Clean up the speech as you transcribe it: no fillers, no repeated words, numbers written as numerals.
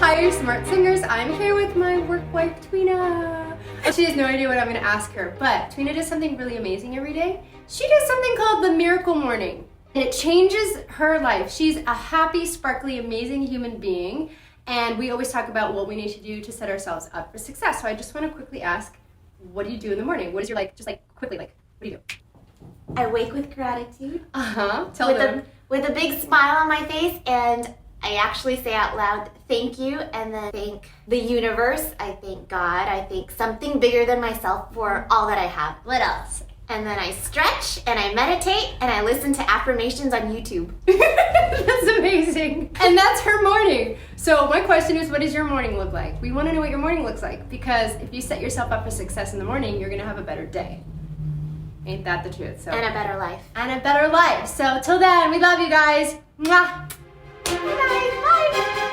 Hi, Smart Singers. I'm here with my work wife, Tweena. And she has no idea what I'm going to ask her, but Tweena does something really amazing every day. She does something called the Miracle Morning. And it changes her life. She's a happy, sparkly, amazing human being. And we always talk about what we need to do to set ourselves up for success. So I just want to quickly ask, what do you do in the morning? What is your, quickly, what do you do? I wake with gratitude. Tell them. With a big smile on my face, and I actually say out loud, thank you, and then thank the universe, I thank God, I thank something bigger than myself for all that I have. What else? And then I stretch, and I meditate, and I listen to affirmations on YouTube. That's amazing. And that's her morning. So my question is, what does your morning look like? We want to know what your morning looks like, because if you set yourself up for success in the morning, you're going to have a better day. Ain't that the truth? So. And a better life. And a better life. So till then, we love you guys. Mwah. Bye. Bye.